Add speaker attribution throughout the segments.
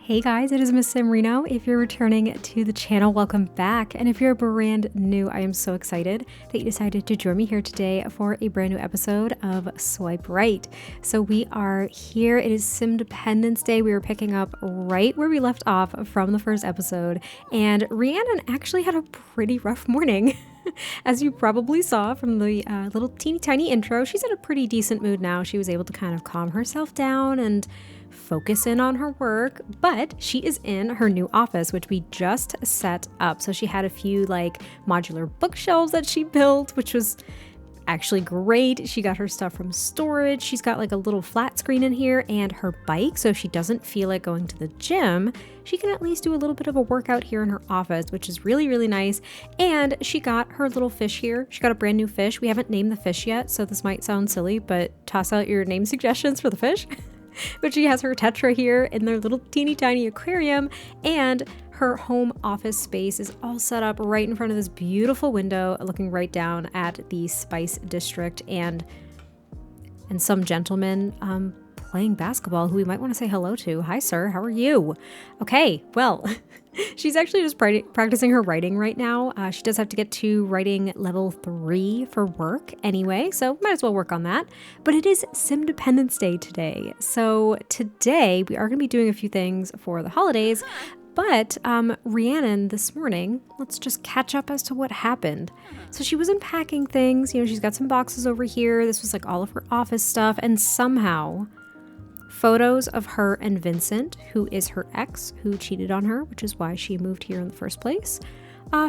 Speaker 1: Hey guys, it is MissSimReno. If you're returning to the channel, welcome back. And if you're brand new, I am so excited that you decided to join me here today for a brand new episode of Swipe Right. So we are here. It is Simdependence Day. We are picking up right where we left off from the first episode. And Rhiannon actually had a pretty rough morning. As you probably saw from the little teeny tiny intro, she's in a pretty decent mood now. She was able to kind of calm herself down and focus in on her work, but she is in her new office, which we just set up. So she had a few like modular bookshelves that she built, which was actually great. She got her stuff from storage. She's got like a little flat screen in here and her bike. So if she doesn't feel like going to the gym, she can at least do a little bit of a workout here in her office, which is really, really nice. And she got her little fish here. She got a brand new fish. We haven't named the fish yet, so this might sound silly, but toss out your name suggestions for the fish. But she has her tetra here in their little teeny tiny aquarium, and her home office space is all set up right in front of this beautiful window looking right down at the Spice District and some gentleman playing basketball who we might want to say hello to. Hi, sir. How are you? Okay, well, she's actually just practicing her writing right now. She does have to get to writing level 3 for work anyway, so might as well work on that. But it is Simdependence Day today. So today we are going to be doing a few things for the holidays. But Rhiannon this morning, let's just catch up as to what happened. So she was unpacking things. You know, she's got some boxes over here. This was like all of her office stuff. And somehow photos of her and Vincent, who is her ex, who cheated on her, which is why she moved here in the first place,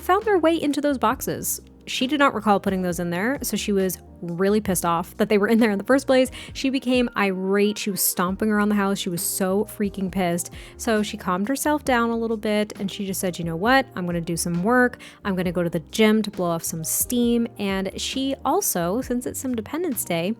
Speaker 1: found their way into those boxes. She did not recall putting those in there, so she was really pissed off that they were in there in the first place. She became irate. She was stomping around the house. She was so freaking pissed. So she calmed herself down a little bit and she just said, you know what? I'm going to do some work. I'm going to go to the gym to blow off some steam. And she also, since it's Simdependence Day,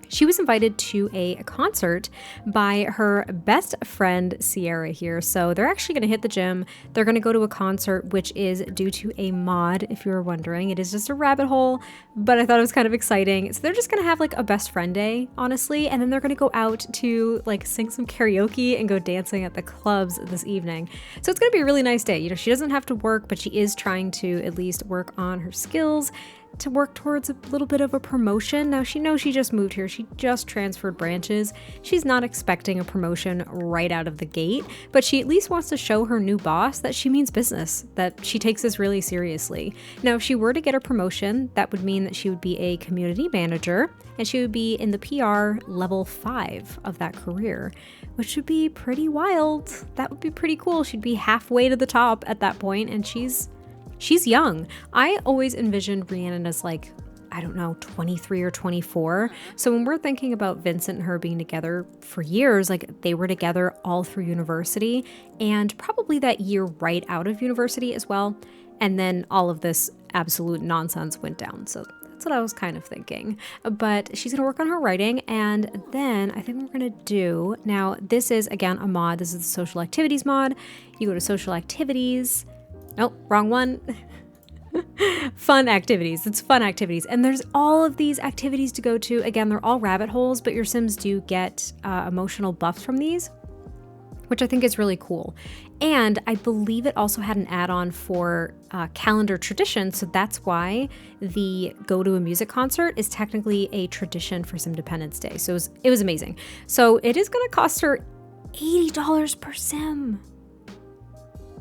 Speaker 1: she was invited to a concert by her best friend, Sierra here. So they're actually going to hit the gym. They're going to go to a concert, which is due to a mod, if you were wondering. It is just a rabbit hole, but I thought it was kind of exciting. So they're just going to have like a best friend day, honestly. And then they're going to go out to like sing some karaoke and go dancing at the clubs this evening. So it's going to be a really nice day. You know, she doesn't have to work, but she is trying to at least work on her skills to work towards a little bit of a promotion. Now she knows she just moved here. She just transferred branches. She's not expecting a promotion right out of the gate, but she at least wants to show her new boss that she means business, that she takes this really seriously. Now, if she were to get a promotion, that would mean that she would be a community manager and she would be in the PR level 5 of that career, which would be pretty wild. That would be pretty cool. She'd be halfway to the top at that point, and she's young. I always envisioned Rhiannon as like, I don't know, 23 or 24. So when we're thinking about Vincent and her being together for years, like they were together all through university and probably that year right out of university as well. And then all of this absolute nonsense went down. So that's what I was kind of thinking. But she's gonna work on her writing, and then I think we're gonna do, now this is again a mod. This is the social activities mod. You go to social activities. Nope, wrong one. Fun activities. It's fun activities. And there's all of these activities to go to. Again, they're all rabbit holes, but your Sims do get emotional buffs from these, which I think is really cool. And I believe it also had an add-on for calendar tradition. So that's why the go to a music concert is technically a tradition for Simdependence Day. So it was amazing. So it is going to cost her $80 per Sim.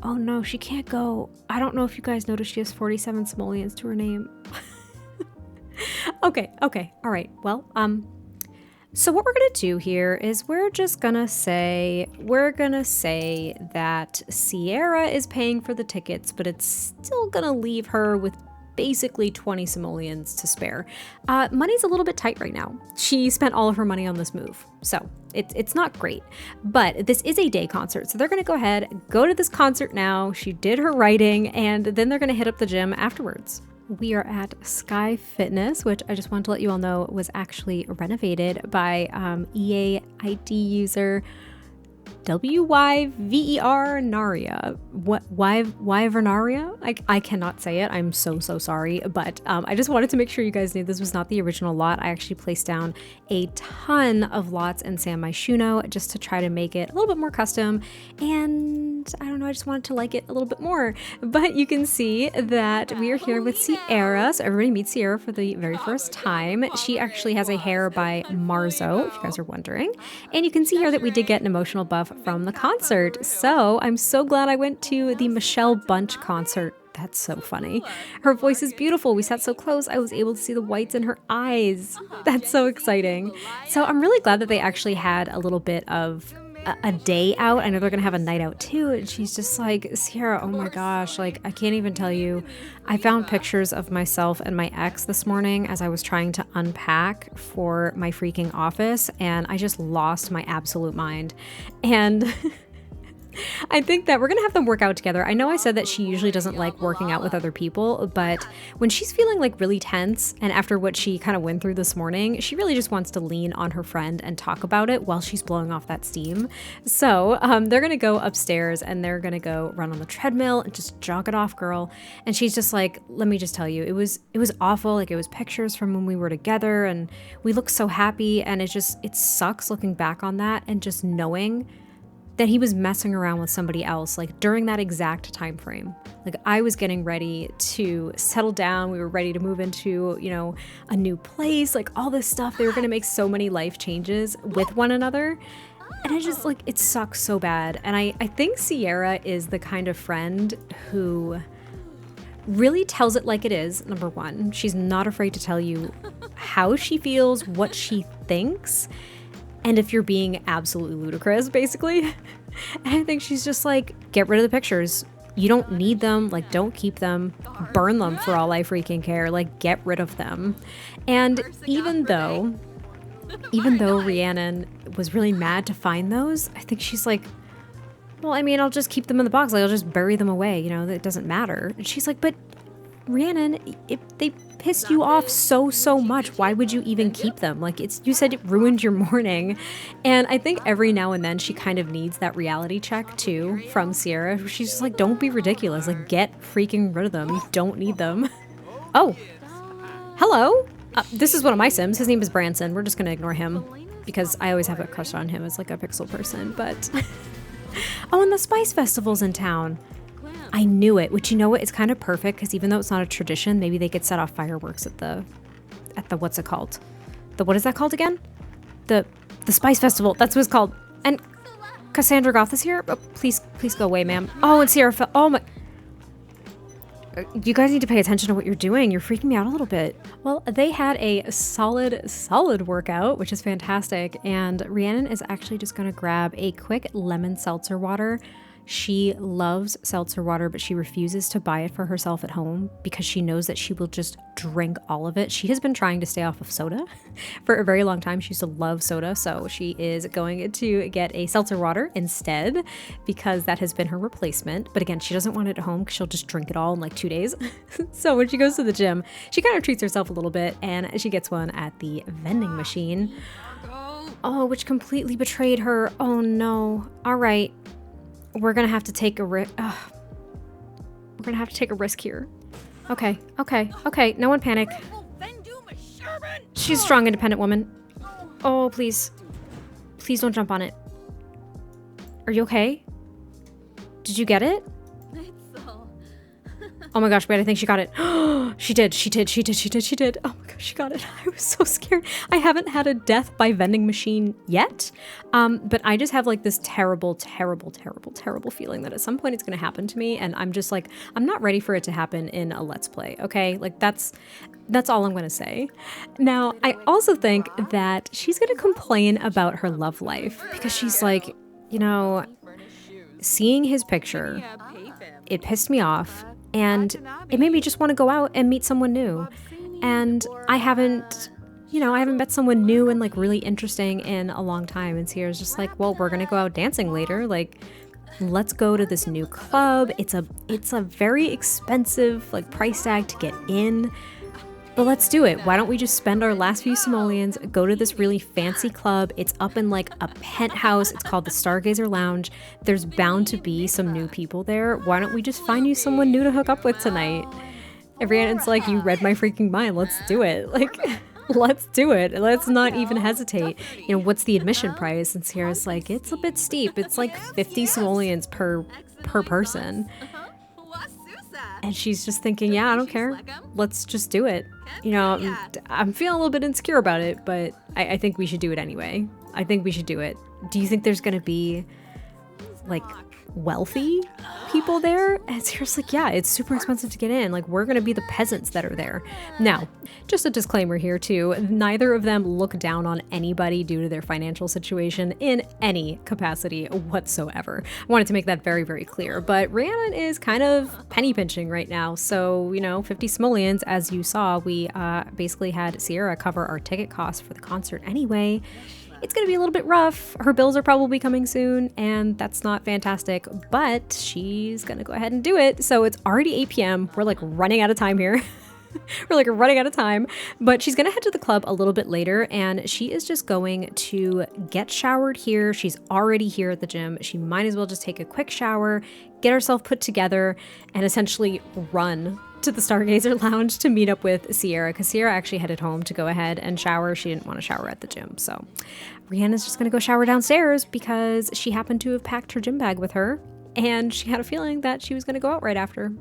Speaker 1: Oh no, she can't go. I don't know if you guys noticed she has 47 simoleons to her name. Okay, all right. Well, so what we're gonna do here is we're gonna say that Sierra is paying for the tickets, but it's still gonna leave her with basically 20 simoleons to spare. Money's a little bit tight right now. She spent all of her money on this move, so it's not great. But this is a day concert, so they're gonna go ahead, go to this concert now. She did her writing, and then they're gonna hit up the gym afterwards. We are at Sky Fitness, which I just want to let you all know was actually renovated by EA ID user Wyvernaria. What Wyvernaria? I cannot say it. I'm so sorry. But I just wanted to make sure you guys knew this was not the original lot. I actually placed down a ton of lots in San Myshuno just to try to make it a little bit more custom. And I don't know, I just wanted to like it a little bit more. But you can see that we are here with Sierra. So everybody meets Sierra for the very first time. She actually has a hair by Marzo, if you guys are wondering. And you can see here that we did get an emotional buff from the concert. So I'm so glad I went to the Michelle Bunch concert. That's so funny. Her voice is beautiful. We sat so close, I was able to see the whites in her eyes. That's so exciting. So I'm really glad that they actually had a little bit of a day out. I know they're gonna have a night out too. And she's just like, Sierra, oh my gosh, like I can't even tell you. I found pictures of myself and my ex this morning as I was trying to unpack for my freaking office, and I just lost my absolute mind. And I think that we're going to have them work out together. I know I said that she usually doesn't like working out with other people, but when she's feeling like really tense and after what she kind of went through this morning, she really just wants to lean on her friend and talk about it while she's blowing off that steam. So they're going to go upstairs and they're going to go run on the treadmill and just jog it off, girl. And she's just like, let me just tell you, it was awful. Like it was pictures from when we were together and we looked so happy, and it sucks looking back on that and just knowing that he was messing around with somebody else, like during that exact time frame. Like I was getting ready to settle down. We were ready to move into, a new place, like all this stuff. They were going to make so many life changes with one another. And it sucks so bad. And I think Sierra is the kind of friend who really tells it like it is, number one. She's not afraid to tell you how she feels, what she thinks, and if you're being absolutely ludicrous, basically. And I think she's just like, get rid of the pictures. You don't need them. Like, don't keep them. Burn them for all I freaking care. Like, get rid of them. And even though Rhiannon was really mad to find those, I think she's like, well, I mean, I'll just keep them in the box. Like, I'll just bury them away. It doesn't matter. And she's like, but Rhiannon, if they pissed you off so much, why would you even keep them? Like, you said it ruined your morning. And I think every now and then she kind of needs that reality check too from Sierra. She's just like, don't be ridiculous. Like, get freaking rid of them. You don't need them. Oh, hello. This is one of my Sims. His name is Branson. We're just going to ignore him because I always have a crush on him as like a pixel person. But oh, and the Spice Festival's in town. I knew it, which, you know what, it's kind of perfect because even though it's not a tradition, maybe they could set off fireworks at the what's it called? What is that called again? The Spice Festival. That's what it's called. And Cassandra Goth is here. Oh, please go away, ma'am. Oh, and Sierra oh my. You guys need to pay attention to what you're doing. You're freaking me out a little bit. Well, they had a solid workout, which is fantastic. And Rhiannon is actually just going to grab a quick lemon seltzer water. She loves seltzer water, but she refuses to buy it for herself at home because she knows that she will just drink all of it. She has been trying to stay off of soda for a very long time. She used to love soda, so she is going to get a seltzer water instead because that has been her replacement. But again, she doesn't want it at home because she'll just drink it all in like 2 days. So when she goes to the gym, she kind of treats herself a little bit, and she gets one at the vending machine. Oh, which completely betrayed her. Oh no. All right. We're gonna have to take a risk. We're gonna have to take a risk here. Okay. No one panic. She's a strong, independent woman. Oh, please don't jump on it. Are you okay? Did you get it? Oh my gosh, wait, I think she got it. She did. Oh my gosh, she got it. I was so scared. I haven't had a death by vending machine yet, but I just have like this terrible feeling that at some point it's going to happen to me, and I'm just like, I'm not ready for it to happen in a Let's Play, okay? Like that's all I'm going to say. Now, I also think that she's going to complain about her love life because she's like, seeing his picture, it pissed me off. And it made me just want to go out and meet someone new. And I haven't met someone new and like really interesting in a long time. And Sierra's just like, well, we're going to go out dancing later. Like, let's go to this new club. It's a very expensive like price tag to get in. But let's do it. Why don't we just spend our last few simoleons, go to this really fancy club. It's up in like a penthouse. It's called the Stargazer Lounge. There's bound to be some new people there. Why don't we just find you someone new to hook up with tonight? And Rhiannon's like, you read my freaking mind. Let's do it. Like, let's do it. Let's not even hesitate. You know, what's the admission price? And Sierra's like, it's a bit steep. It's like 50 simoleons per person. And she's just thinking, yeah, I don't care. Let's just do it. You know, I'm feeling a little bit insecure about it, but I think we should do it anyway. I think we should do it. Do you think there's going to be, like, wealthy people there? And Sierra's like, yeah, it's super expensive to get in. Like, we're going to be the peasants that are there. Now, just a disclaimer here, too. Neither of them look down on anybody due to their financial situation in any capacity whatsoever. I wanted to make that very, very clear. But Rhiannon is kind of penny pinching right now. So, you know, 50 simoleons, as you saw, we basically had Sierra cover our ticket costs for the concert anyway. It's going to be a little bit rough. Her bills are probably coming soon, and that's not fantastic, but she's going to go ahead and do it. So it's already 8 p.m. We're like running out of time here. We're like running out of time, but she's going to head to the club a little bit later, and she is just going to get showered here. She's already here at the gym. She might as well just take a quick shower, get herself put together, and essentially run to the Stargazer Lounge to meet up with Sierra, because Sierra actually headed home to go ahead and shower. She didn't want to shower at the gym. So Rhiannon's just going to go shower downstairs because she happened to have packed her gym bag with her, and she had a feeling that she was going to go out right after.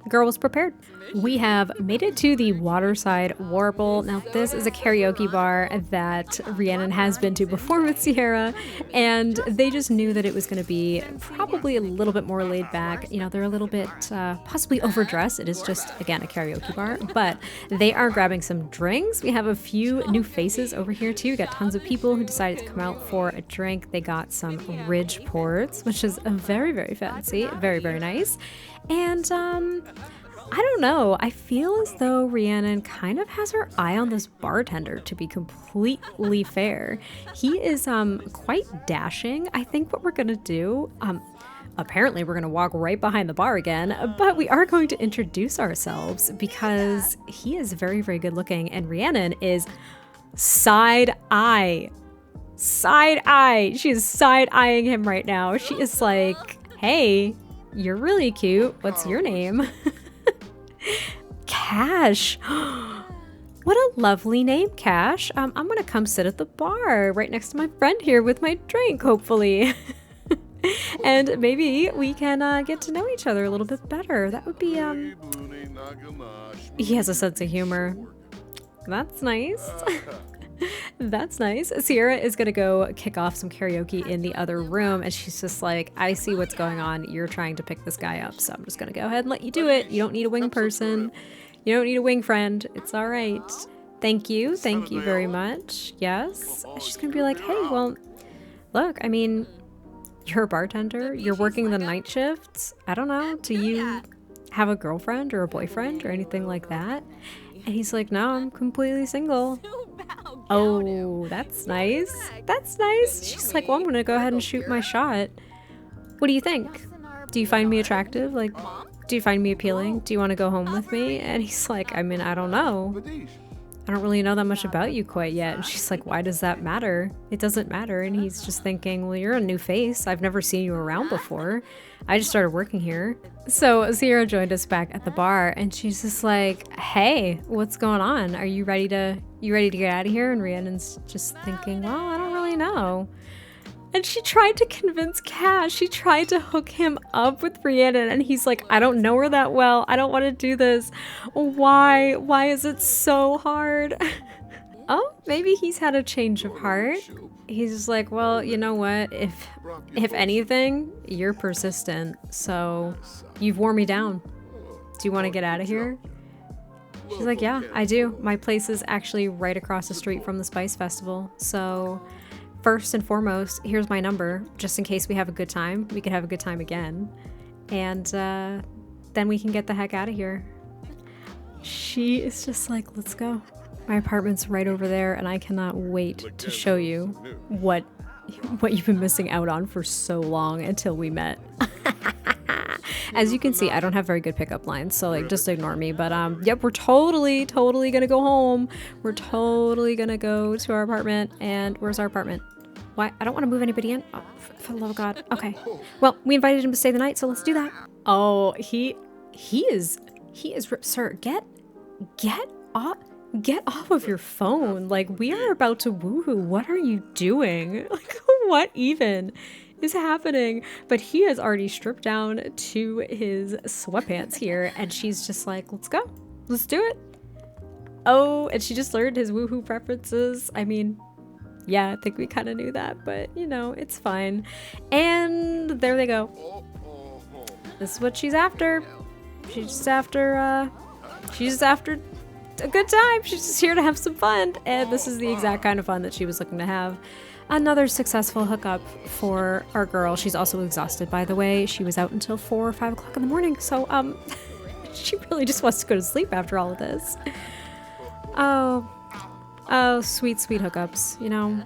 Speaker 1: The girl was prepared. We have made it to the Waterside Warble. Now, this is a karaoke bar that Rhiannon has been to before with Sierra, and they just knew that it was going to be probably a little bit more laid back. You know, they're a little bit possibly overdressed. It is just, again, a karaoke bar, but they are grabbing some drinks. We have a few new faces over here, too. We got tons of people who decided to come out for a drink. They got some Ridge Ports, which is very, very fancy, very, very nice. And I don't know. I feel as though Rhiannon kind of has her eye on this bartender, to be completely fair. He is quite dashing. I think what we're going to do, apparently we're going to walk right behind the bar again, but we are going to introduce ourselves because he is very, very good looking, and Rhiannon is side eye. Side eye. She is side eyeing him right now. She is like, hey, you're really cute. What's your name? Cash. What a lovely name, Cash. I'm gonna come sit at the bar right next to my friend here with my drink, hopefully. And maybe we can get to know each other a little bit better. That would be, He has a sense of humor. That's nice. That's nice. Sierra is going to go kick off some karaoke in the other room, and she's just like, I see what's going on. You're trying to pick this guy up, so I'm just going to go ahead and let you do it. You don't need a wing person. You don't need a wing friend. It's all right. Thank you. Thank you very much. Yes. She's going to be like, hey, well, look, I mean, you're a bartender. You're working the night shifts. I don't know. Do you have a girlfriend or a boyfriend or anything like that? And he's like, no, I'm completely single. Oh, that's nice. That's nice. She's like, well, I'm going to go ahead and shoot my shot. What do you think? Do you find me attractive? Like, do you find me appealing? Do you want to go home with me? And he's like, I mean, I don't know. I don't really know that much about you quite yet. And she's like, why does that matter? It doesn't matter. And he's just thinking, well, you're a new face. I've never seen you around before. I just started working here. So Sierra joined us back at the bar, and she's just like, hey, what's going on? Are you ready to get out of here? And Rhiannon's just thinking, well, I don't really know. And she tried to convince Cash. She tried to hook him up with Rhiannon, and he's like, I don't know her that well. I don't want to do this. Why? Why is it so hard? Oh, maybe he's had a change of heart. He's just like, well, you know what? If anything, you're persistent. So you've worn me down. Do you want to get out of here? She's like, yeah, I do. My place is actually right across the street from the Spice Festival. So first and foremost, here's my number. Just in case we have a good time, we could have a good time again. And then we can get the heck out of here. She is just like, let's go. My apartment's right over there, and I cannot wait to show you what you've been missing out on for so long until we met. As you can see, I don't have very good pickup lines, so like just ignore me. But yep, we're totally gonna go home. We're totally gonna go to our apartment. And where's our apartment? Why? I don't want to move anybody in. Oh, for the love of God. Okay. Well, we invited him to stay the night, so let's do that. Oh, he is, sir, get off of your phone. Like, we are about to woohoo. What are you doing? Like, what even is happening? But he has already stripped down to his sweatpants here, and she's just like, let's go. Let's do it. Oh, and she just learned his woohoo preferences. I mean, yeah, I think we kind of knew that, but you know, it's fine. And there they go. This is what she's after. She's just after a good time. She's just here to have some fun. And this is the exact kind of fun that she was looking to have. Another successful hookup for our girl. She's also exhausted, by the way. She was out until 4 or 5 o'clock in the morning. So, she really just wants to go to sleep after all of this. Oh, sweet hookups, you know.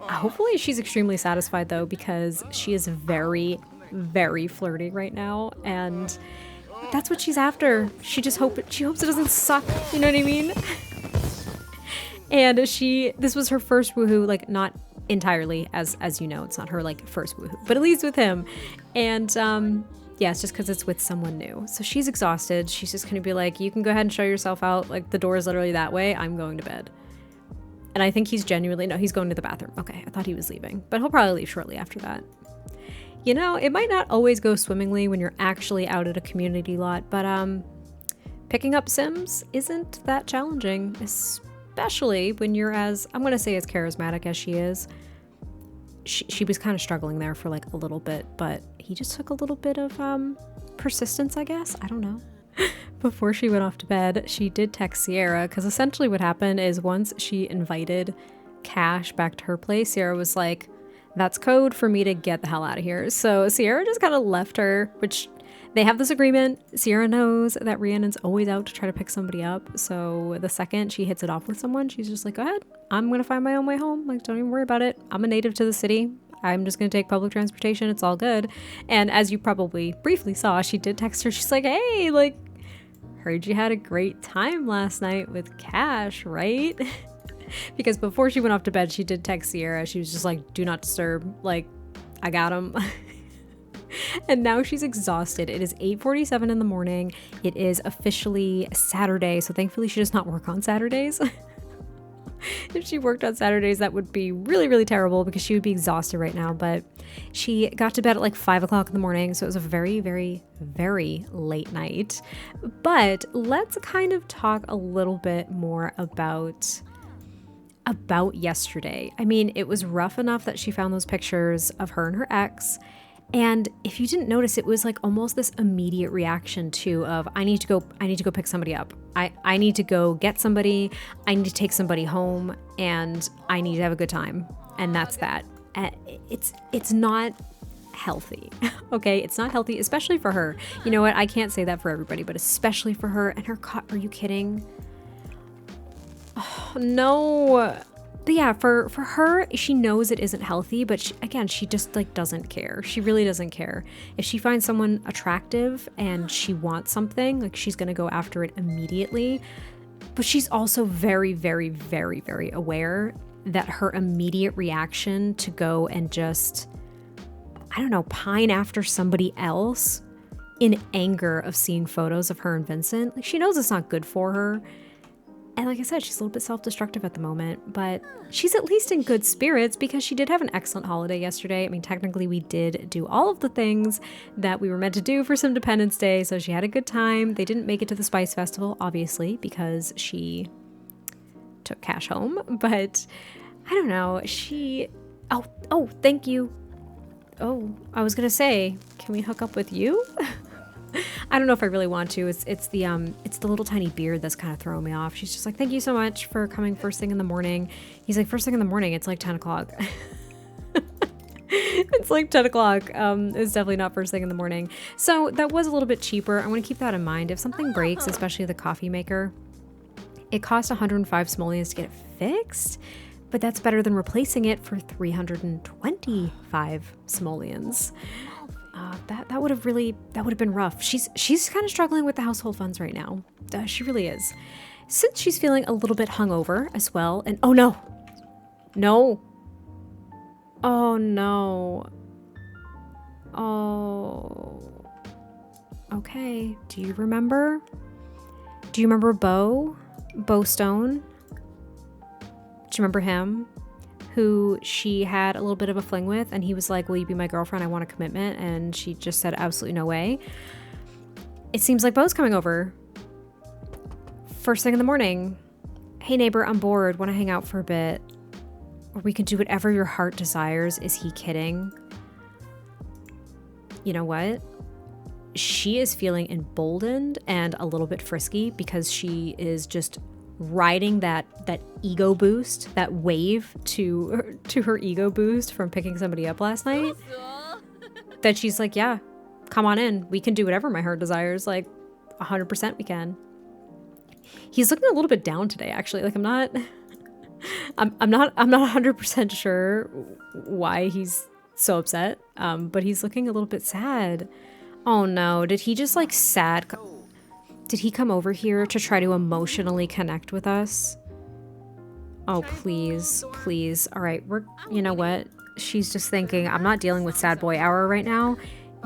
Speaker 1: Hopefully she's extremely satisfied though, because she is very, very flirty right now, and that's what she's after. She hopes it doesn't suck, you know what I mean? And this was her first woohoo, like not entirely, as you know, it's not her like first woohoo, but at least with him. And yeah, it's just because it's with someone new. So she's exhausted. She's just gonna be like, you can go ahead and show yourself out. Like, the door is literally that way. I'm going to bed. And I think he's he's going to the bathroom. Okay, I thought he was leaving, but he'll probably leave shortly after that. You know, it might not always go swimmingly when you're actually out at a community lot, but picking up Sims isn't that challenging, especially when you're as charismatic as she is. She was kind of struggling there for like a little bit, but he just took a little bit of persistence, I guess. I don't know. Before she went off to bed, she did text Sierra, because essentially what happened is once she invited Cash back to her place, Sierra was like, that's code for me to get the hell out of here. So Sierra just kind of left her, which they have this agreement. Sierra knows that Rhiannon's always out to try to pick somebody up. So the second she hits it off with someone, she's just like, go ahead. I'm going to find my own way home. Like, don't even worry about it. I'm a native to the city. I'm just going to take public transportation. It's all good. And as you probably briefly saw, she did text her. She's like, hey, like, heard you had a great time last night with Cash, right? Because before she went off to bed, she did text Sierra. She was just like, do not disturb. Like, I got him. And now she's exhausted. It is 8:47 in the morning. It is officially Saturday. So thankfully she does not work on Saturdays. If she worked on Saturdays, that would be really, really terrible, because she would be exhausted right now. But she got to bed at like 5 o'clock in the morning. So it was a very, very, very late night. But let's kind of talk a little bit more about yesterday. I mean, it was rough enough that she found those pictures of her and her ex. And if you didn't notice, it was like almost this immediate reaction of, I need to go pick somebody up. I need to go get somebody. I need to take somebody home, and I need to have a good time. And that's that. It's not healthy. Okay. It's not healthy, especially for her. You know what? I can't say that for everybody, but especially for her and her cut. Are you kidding? Oh, no. But yeah, for her, she knows it isn't healthy, but she just like doesn't care. She really doesn't care. If she finds someone attractive and she wants something, like, she's going to go after it immediately. But she's also very, very, very, very aware that her immediate reaction to go and just, I don't know, pine after somebody else in anger of seeing photos of her and Vincent, like, she knows it's not good for her. And like I said, she's a little bit self-destructive at the moment, but she's at least in good spirits because she did have an excellent holiday yesterday. I mean, technically we did do all of the things that we were meant to do for Simdependence Day, so she had a good time. They didn't make it to the Spice Festival, obviously, because she took Cash home, but I don't know. Oh, thank you. Oh, I was gonna say, can we hook up with you? I don't know if I really want to. It's the little tiny beard that's kind of throwing me off. She's just like, thank you so much for coming first thing in the morning. He's like, first thing in the morning? It's like 10 o'clock. It's like 10 o'clock. It's definitely not first thing in the morning. So that was a little bit cheaper. I want to keep that in mind. If something breaks, especially the coffee maker, it costs 105 simoleons to get it fixed, but that's better than replacing it for 325 simoleons. That would have been rough. She's kind of struggling with the household funds right now. She really is. Since she's feeling a little bit hungover as well, and oh no, oh no, oh, okay. Do you remember Bo Stone? Do you remember him? Who she had a little bit of a fling with, and he was like, will you be my girlfriend? I want a commitment. And she just said, absolutely no way. It seems like Bo's coming over. First thing in the morning. Hey neighbor, I'm bored. Want to hang out for a bit? Or we can do whatever your heart desires. Is he kidding? You know what? She is feeling emboldened and a little bit frisky because she is just riding that ego boost, that wave to her ego boost from picking somebody up last night. That she's like, yeah, come on in. We can do whatever my heart desires. Like 100% we can. He's looking a little bit down today, actually. Like I'm not 100% sure why he's so upset. But he's looking a little bit sad. Oh no, did he just like sad? Did he come over here to try to emotionally connect with us? Oh, please, please. All right, you know what? She's just thinking, I'm not dealing with sad boy hour right now.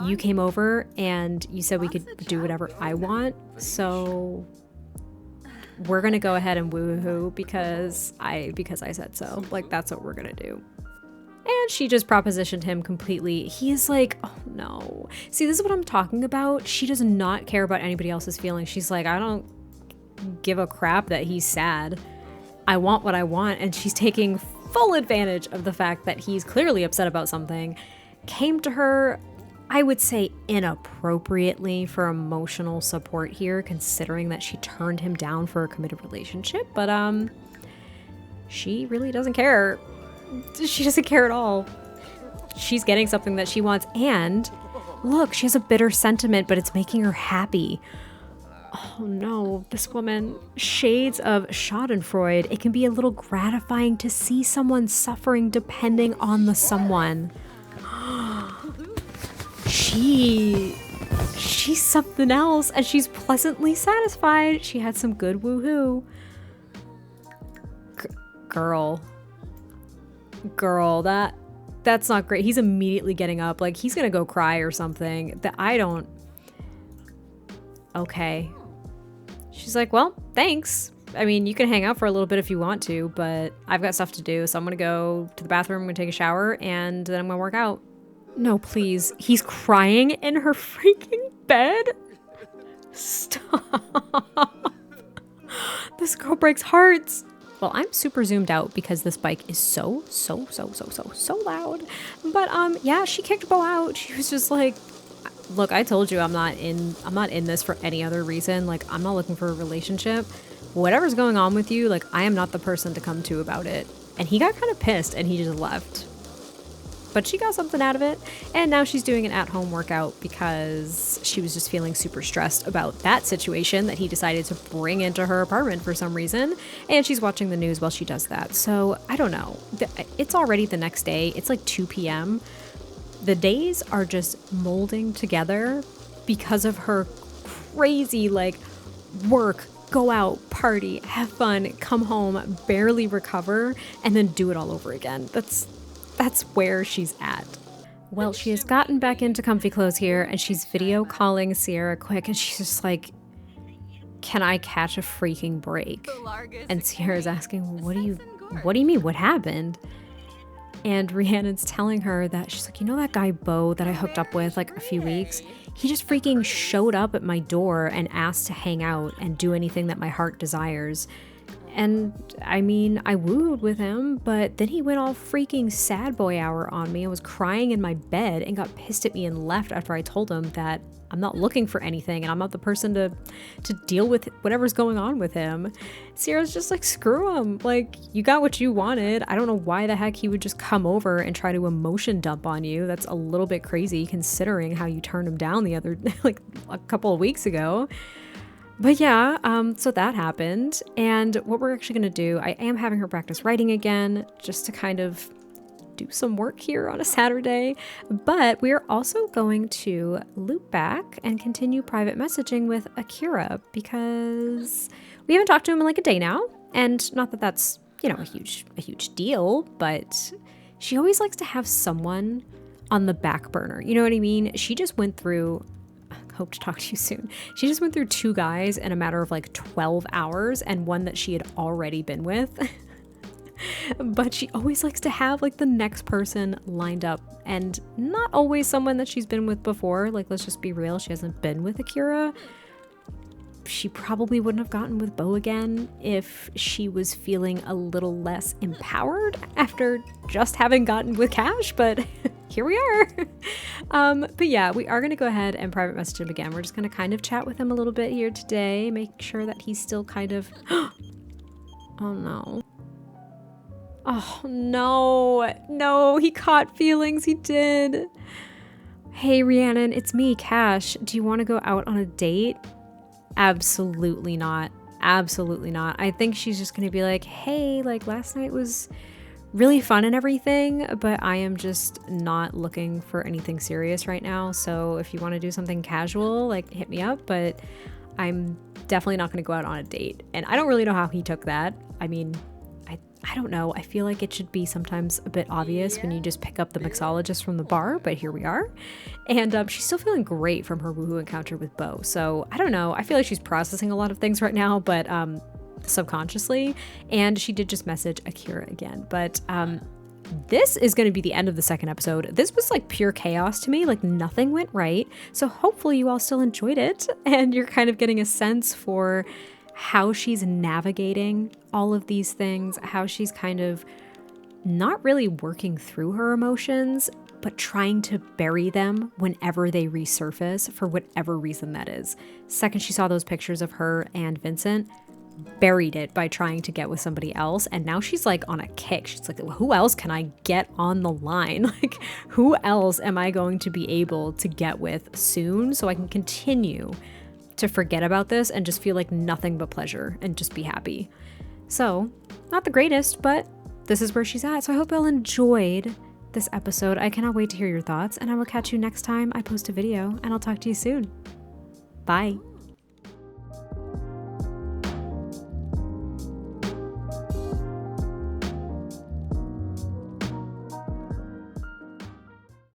Speaker 1: You came over and you said we could do whatever I want. So we're going to go ahead and woohoo because I said so. Like, that's what we're going to do. And she just propositioned him completely. He is like, oh no. See, this is what I'm talking about. She does not care about anybody else's feelings. She's like, I don't give a crap that he's sad. I want what I want. And she's taking full advantage of the fact that he's clearly upset about something. Came to her, I would say inappropriately, for emotional support here, considering that she turned him down for a committed relationship. But she really doesn't care. She doesn't care at all. She's getting something that she wants. And look, she has a bitter sentiment, but it's making her happy. Oh no, this woman. Shades of Schadenfreude. It can be a little gratifying to see someone suffering depending on the someone. She's something else, and she's pleasantly satisfied. She had some good woohoo. Girl, that's not great. He's immediately getting up, like he's gonna go cry or something. Okay. She's like, well, thanks. I mean, you can hang out for a little bit if you want to, but I've got stuff to do, so I'm gonna go to the bathroom, I'm gonna take a shower, and then I'm gonna work out. No, please. He's crying in her freaking bed? Stop. This girl breaks hearts. Well, I'm super zoomed out because this bike is so loud. But yeah, she kicked Bo out. She was just like, look, I told you I'm not in this for any other reason. Like, I'm not looking for a relationship. Whatever's going on with you, like, I am not the person to come to about it. And he got kind of pissed and he just left. But she got something out of it, and now she's doing an at-home workout because she was just feeling super stressed about that situation that he decided to bring into her apartment for some reason, and she's watching the news while she does that. So I don't know. It's already the next day. It's like 2 p.m. The days are just molding together because of her crazy, like, work, go out, party, have fun, come home, barely recover, and then do it all over again. That's where she's at. Well, she has gotten back into comfy clothes here, and she's video calling Sierra quick, and she's just like, can I catch a freaking break? And Sierra's asking, what do you mean? What happened? And Rhiannon's telling her that she's like, you know that guy Bo that I hooked up with like a few weeks? He just freaking showed up at my door and asked to hang out and do anything that my heart desires. And I mean, I wooed with him, but then he went all freaking sad boy hour on me and was crying in my bed and got pissed at me and left after I told him that I'm not looking for anything and I'm not the person to deal with whatever's going on with him. Sierra's just like, screw him. Like, you got what you wanted. I don't know why the heck he would just come over and try to emotion dump on you. That's a little bit crazy considering how you turned him down the other, like a couple of weeks ago. But yeah, so that happened, and what we're actually going to do, I am having her practice writing again, just to kind of do some work here on a Saturday. But we're also going to loop back and continue private messaging with Akira because we haven't talked to him in like a day now. And not that that's, you know, a huge deal, but she always likes to have someone on the back burner. You know what I mean? She just went through, hope to talk to you soon. She just went through 2 guys in a matter of like 12 hours and one that she had already been with. But she always likes to have like the next person lined up, and not always someone that she's been with before. Like, let's just be real. She hasn't been with Akira. She probably wouldn't have gotten with Bo again if she was feeling a little less empowered after just having gotten with Cash, but here we are. But yeah, we are going to go ahead and private message him again. We're just going to kind of chat with him a little bit here today, make sure that he's still kind of, oh no. Oh no, he caught feelings, he did. Hey Rhiannon, it's me, Cash. Do you want to go out on a date? Absolutely not. Absolutely not. I think she's just going to be like, hey, like last night was really fun and everything, but I am just not looking for anything serious right now. So if you want to do something casual, like hit me up, but I'm definitely not going to go out on a date. And I don't really know how he took that. I mean, I don't know. I feel like it should be sometimes a bit obvious when you just pick up the mixologist from the bar, but here we are. And she's still feeling great from her woohoo encounter with Bo. So I don't know. I feel like she's processing a lot of things right now, but subconsciously. And she did just message Akira again. But this is going to be the end of the second episode. This was like pure chaos to me. Like nothing went right. So hopefully you all still enjoyed it and you're kind of getting a sense for how she's navigating all of these things, how she's kind of not really working through her emotions, but trying to bury them whenever they resurface for whatever reason that is. Second she saw those pictures of her and Vincent, buried it by trying to get with somebody else, and now she's like on a kick. She's like, who else can I get on the line? Like, who else am I going to be able to get with soon so I can continue to forget about this and just feel like nothing but pleasure and just be happy. So, not the greatest, but this is where she's at. So I hope you all enjoyed this episode. I cannot wait to hear your thoughts, and I will catch you next time I post a video, and I'll talk to you soon. Bye.